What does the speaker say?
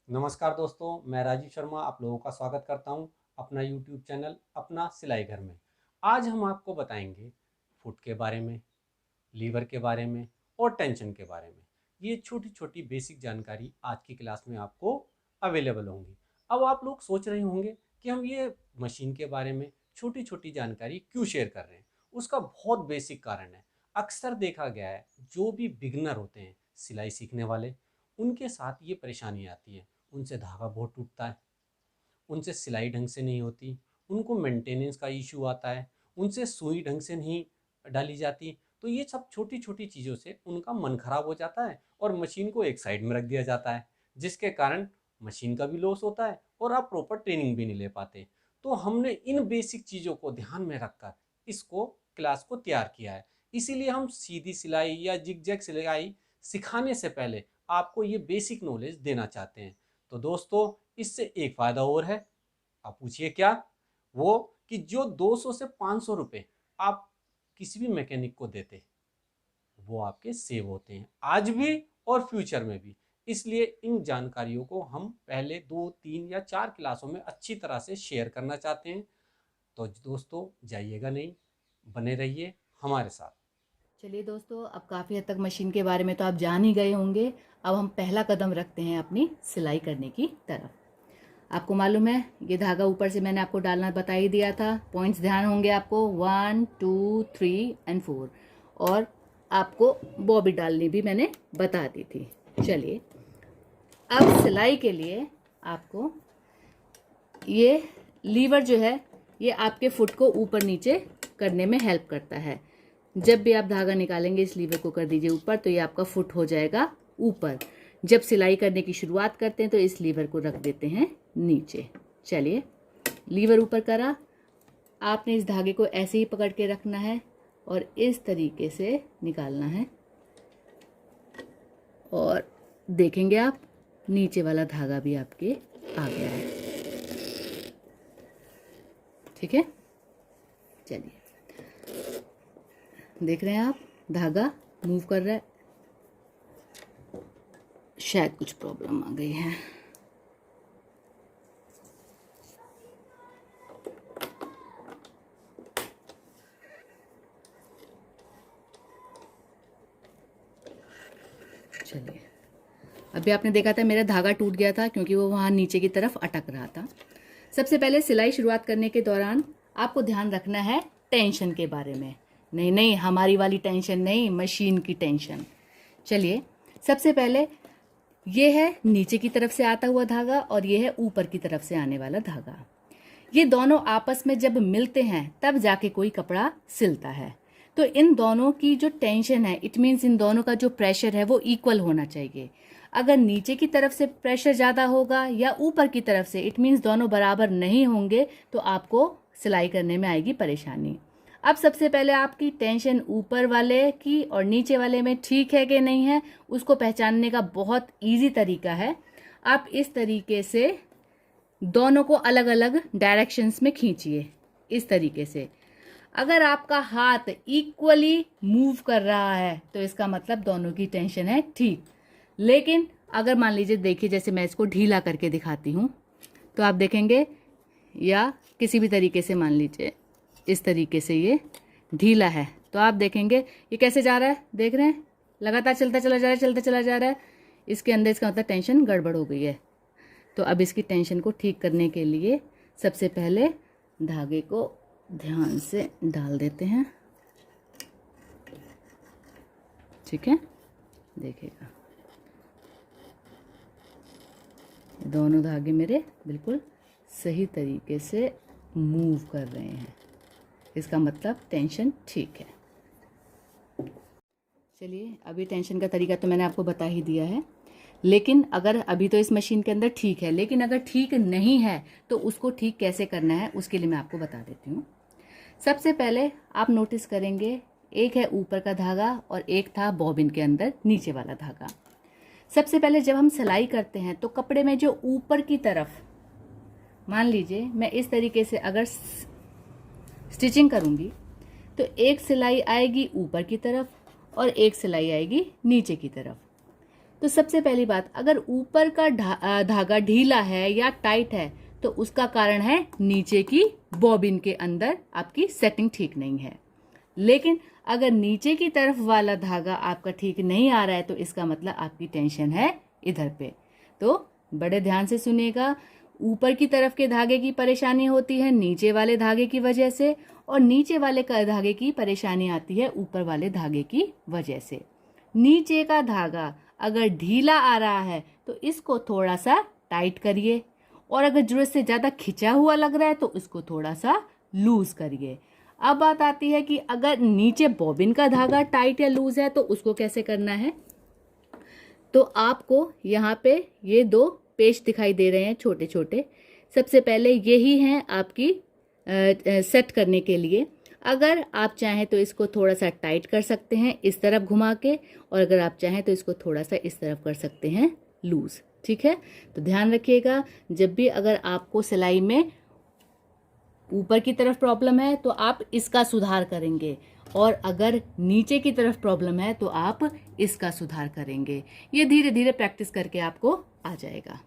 नमस्कार दोस्तों, मैं राजीव शर्मा आप लोगों का स्वागत करता हूं अपना YouTube चैनल अपना सिलाई घर में। आज हम आपको बताएंगे फुट के बारे में, लीवर के बारे में और टेंशन के बारे में। ये छोटी छोटी बेसिक जानकारी आज की क्लास में आपको अवेलेबल होंगी। अब आप लोग सोच रहे होंगे कि हम ये मशीन के बारे में छोटी छोटी जानकारी क्यों शेयर कर रहे हैं। उसका बहुत बेसिक कारण है। अक्सर देखा गया है जो भी बिगनर होते हैं सिलाई सीखने वाले, उनके साथ ये परेशानी आती है। उनसे धागा बहुत टूटता है, उनसे सिलाई ढंग से नहीं होती, उनको मेंटेनेंस का इशू आता है, उनसे सुई ढंग से नहीं डाली जाती। तो ये सब छोटी छोटी चीज़ों से उनका मन खराब हो जाता है और मशीन को एक साइड में रख दिया जाता है, जिसके कारण मशीन का भी लॉस होता है और आप प्रॉपर ट्रेनिंग भी नहीं ले पाते। तो हमने इन बेसिक चीज़ों को ध्यान में रखकर इसको क्लास को तैयार किया है। इसीलिए हम सीधी सिलाई या जिगजैग सिलाई सिखाने से पहले आपको ये बेसिक नॉलेज देना चाहते हैं। तो दोस्तों, इससे एक फ़ायदा और है। आप पूछिए क्या? वो कि जो 200 से 500 रुपए आप किसी भी मैकेनिक को देते, वो आपके सेव होते हैं आज भी और फ्यूचर में भी। इसलिए इन जानकारियों को हम पहले 2, 3 या 4 क्लासों में अच्छी तरह से शेयर करना चाहते हैं। तो दोस्तों, जाइएगा नहीं, बने रहिए हमारे साथ। चलिए दोस्तों, अब काफ़ी हद तक मशीन के बारे में तो आप जान ही गए होंगे। अब हम पहला कदम रखते हैं अपनी सिलाई करने की तरफ। आपको मालूम है, ये धागा ऊपर से मैंने आपको डालना बता ही दिया था। पॉइंट्स ध्यान होंगे आपको, 1, 2, 3 एंड 4। और आपको बॉबी डालनी भी मैंने बता दी थी। चलिए, अब सिलाई के लिए आपको ये लीवर जो है, ये आपके फुट को ऊपर नीचे करने में हेल्प करता है। जब भी आप धागा निकालेंगे, इस लीवर को कर दीजिए ऊपर, तो ये आपका फुट हो जाएगा ऊपर। जब सिलाई करने की शुरुआत करते हैं तो इस लीवर को रख देते हैं नीचे। चलिए, लीवर ऊपर करा, आपने इस धागे को ऐसे ही पकड़ के रखना है और इस तरीके से निकालना है। और देखेंगे आप, नीचे वाला धागा भी आपके आ गया है। ठीक है, चलिए, देख रहे हैं आप, धागा मूव कर रहा है। शायद कुछ प्रॉब्लम आ गई है। चलिए, अभी आपने देखा था मेरा धागा टूट गया था क्योंकि वो वहाँ नीचे की तरफ अटक रहा था। सबसे पहले सिलाई शुरुआत करने के दौरान आपको ध्यान रखना है टेंशन के बारे में। नहीं नहीं, हमारी वाली टेंशन नहीं, मशीन की टेंशन। चलिए, सबसे पहले ये है नीचे की तरफ से आता हुआ धागा और ये है ऊपर की तरफ से आने वाला धागा। ये दोनों आपस में जब मिलते हैं तब जाके कोई कपड़ा सिलता है। तो इन दोनों की जो टेंशन है, इट मीन्स इन दोनों का जो प्रेशर है वो इक्वल होना चाहिए। अगर नीचे की तरफ से प्रेशर ज़्यादा होगा या ऊपर की तरफ से, इट मीन्स दोनों बराबर नहीं होंगे, तो आपको सिलाई करने में आएगी परेशानी। अब सबसे पहले आपकी टेंशन ऊपर वाले की और नीचे वाले में ठीक है कि नहीं है, उसको पहचानने का बहुत इजी तरीका है। आप इस तरीके से दोनों को अलग अलग डायरेक्शंस में खींचिए, इस तरीके से। अगर आपका हाथ इक्वली मूव कर रहा है तो इसका मतलब दोनों की टेंशन है ठीक। लेकिन अगर मान लीजिए, देखिए, जैसे मैं इसको ढीला करके दिखाती हूँ तो आप देखेंगे, या किसी भी तरीके से मान लीजिए इस तरीके से ये ढीला है, तो आप देखेंगे ये कैसे जा रहा है। देख रहे हैं, लगातार चलता चला जा रहा है, चलता चला जा रहा है। इसके अंदर इसका मतलब टेंशन गड़बड़ हो गई है। तो अब इसकी टेंशन को ठीक करने के लिए सबसे पहले धागे को ध्यान से डाल देते हैं। ठीक है, देखिएगा, दोनों धागे मेरे बिल्कुल सही तरीके से मूव कर रहे हैं। इसका मतलब टेंशन ठीक है। चलिए, अभी टेंशन का तरीका तो मैंने आपको बता ही दिया है। लेकिन अगर अभी तो इस मशीन के अंदर ठीक है, लेकिन अगर ठीक नहीं है तो उसको ठीक कैसे करना है, उसके लिए मैं आपको बता देती हूँ। सबसे पहले आप नोटिस करेंगे, एक है ऊपर का धागा और एक था बॉबिन के अंदर नीचे वाला धागा। सबसे पहले जब हम सिलाई करते हैं तो कपड़े में जो ऊपर की तरफ, मान लीजिए मैं इस तरीके से अगर स्टिचिंग करूँगी तो एक सिलाई आएगी ऊपर की तरफ और एक सिलाई आएगी नीचे की तरफ। तो सबसे पहली बात, अगर ऊपर का धागा ढीला है या टाइट है तो उसका कारण है नीचे की बॉबिन के अंदर आपकी सेटिंग ठीक नहीं है। लेकिन अगर नीचे की तरफ वाला धागा आपका ठीक नहीं आ रहा है तो इसका मतलब आपकी टेंशन है इधर पे। तो बड़े ध्यान से सुनिएगा, ऊपर की तरफ के धागे की परेशानी होती है नीचे वाले धागे की वजह से, और नीचे वाले धागे की परेशानी आती है ऊपर वाले धागे की वजह से। नीचे का धागा अगर ढीला आ रहा है तो इसको थोड़ा सा टाइट करिए, और अगर जरूरत से ज़्यादा खिंचा हुआ लग रहा है तो इसको थोड़ा सा लूज करिए। अब बात आती है कि अगर नीचे बॉबिन का धागा टाइट या लूज है तो उसको कैसे करना है। तो आपको यहाँ पे ये 2 पेच दिखाई दे रहे हैं छोटे छोटे। सबसे पहले यही हैं आपकी सेट करने के लिए। अगर आप चाहें तो इसको थोड़ा सा टाइट कर सकते हैं इस तरफ घुमा के, और अगर आप चाहें तो इसको थोड़ा सा इस तरफ कर सकते हैं लूज। ठीक है, तो ध्यान रखिएगा, जब भी अगर आपको सिलाई में ऊपर की तरफ प्रॉब्लम है तो आप इसका सुधार करेंगे, और अगर नीचे की तरफ प्रॉब्लम है तो आप इसका सुधार करेंगे। ये धीरे धीरे प्रैक्टिस करके आपको आ जाएगा।